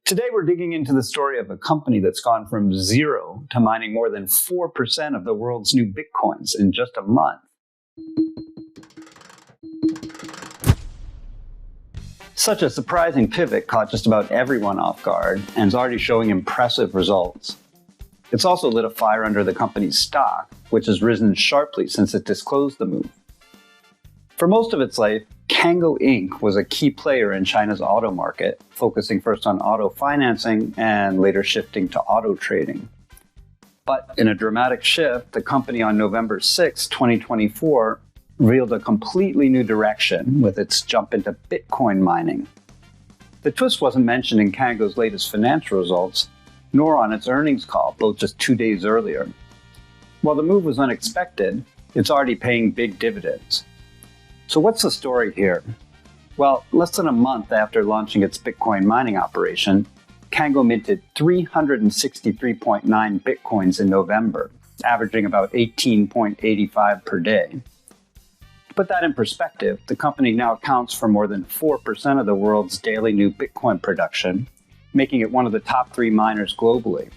Today we're digging into the story of a company that's gone from zero to mining more than 4% of the world's new Bitcoins in just a month. Such a surprising pivot caught just about everyone off guard and is already showing impressive results. It's also lit a fire under the company's stock, which has risen sharply since it disclosed the move. For most of its life, Cango Inc. was a key player in China's auto market, focusing first on auto financing and later shifting to auto trading. But in a dramatic shift, the company on November 6, 2024, revealed a completely new direction with its jump into Bitcoin mining. The twist wasn't mentioned in Cango's latest financial results, nor on its earnings call, both just 2 days earlier. While the move was unexpected, it's already paying big dividends. So what's the story here? Well, less than a month after launching its Bitcoin mining operation, Cango minted 363.9 Bitcoins in November, averaging about 18.85 per day. To put that in perspective, the company now accounts for more than 4% of the world's daily new Bitcoin production, making it one of the top 3 miners globally.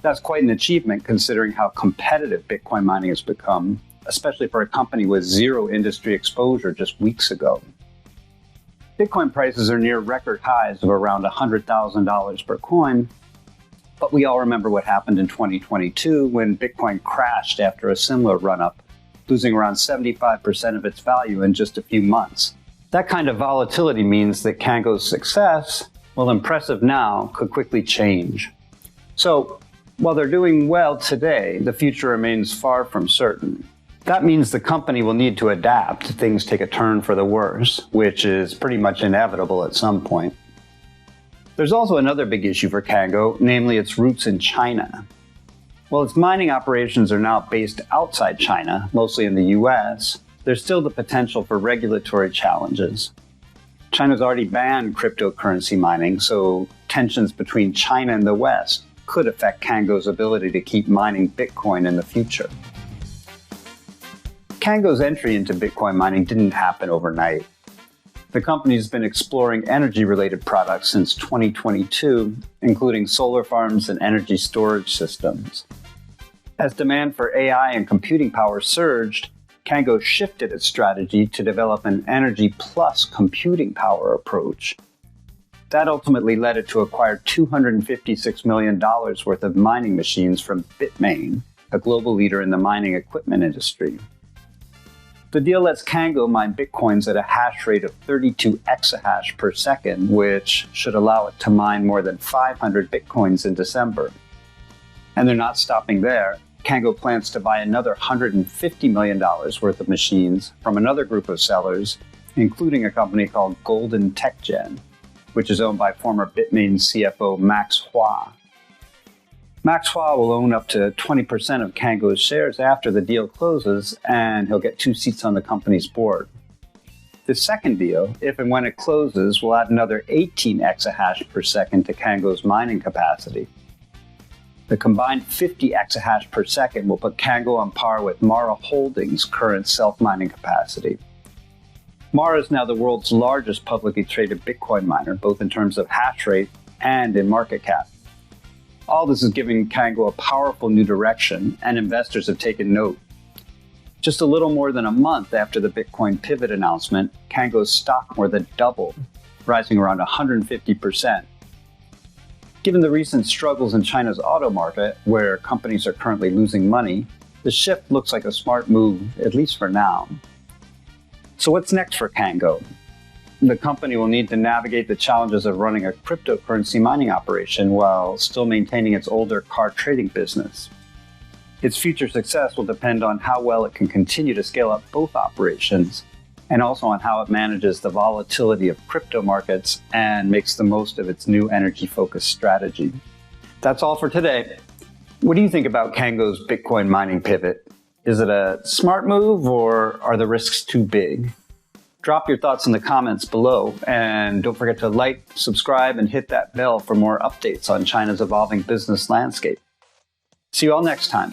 That's quite an achievement considering how competitive Bitcoin mining has become, especially for a company with zero industry exposure just weeks ago. Bitcoin prices are near record highs of around $100,000 per coin, but we all remember what happened in 2022 when Bitcoin crashed after a similar run-up, losing around 75% of its value in just a few months. That kind of volatility means that Cango's success, while impressive now, could quickly change. So, while they're doing well today, the future remains far from certain. That means the company will need to adapt if things take a turn for the worse, which is pretty much inevitable at some point. There's also another big issue for Cango, namely its roots in China. While its mining operations are now based outside China, mostly in the US, there's still the potential for regulatory challenges. China's already banned cryptocurrency mining, so tensions between China and the West could affect Cango's ability to keep mining Bitcoin in the future. Cango's entry into Bitcoin mining didn't happen overnight. The company's been exploring energy-related products since 2022, including solar farms and energy storage systems. As demand for AI and computing power surged, Cango shifted its strategy to develop an energy plus computing power approach. That ultimately led it to acquire $256 million worth of mining machines from Bitmain, a global leader in the mining equipment industry. The deal lets Cango mine Bitcoins at a hash rate of 32 exahash per second, which should allow it to mine more than 500 Bitcoins in December. And they're not stopping there. Cango plans to buy another $150 million worth of machines from another group of sellers, including a company called Golden TechGen, which is owned by former Bitmain CFO Max Hua. Max Hua will own up to 20% of Cango's shares after the deal closes, and he'll get 2 seats on the company's board. The second deal, if and when it closes, will add another 18 exahash per second to Cango's mining capacity. The combined 50 exahash per second will put Cango on par with Mara Holdings' current self-mining capacity. Mara is now the world's largest publicly traded Bitcoin miner, both in terms of hash rate and in market cap. All this is giving Cango a powerful new direction, and investors have taken note. Just a little more than a month after the Bitcoin pivot announcement, Cango's stock more than doubled, rising around 150%. Given the recent struggles in China's auto market, where companies are currently losing money, the shift looks like a smart move, at least for now. So what's next for Cango? The company will need to navigate the challenges of running a cryptocurrency mining operation while still maintaining its older car trading business. Its future success will depend on how well it can continue to scale up both operations, and also on how it manages the volatility of crypto markets and makes the most of its new energy-focused strategy. That's all for today. What do you think about Cango's Bitcoin mining pivot? Is it a smart move, or are the risks too big? Drop your thoughts in the comments below, and don't forget to like, subscribe, and hit that bell for more updates on China's evolving business landscape. See you all next time.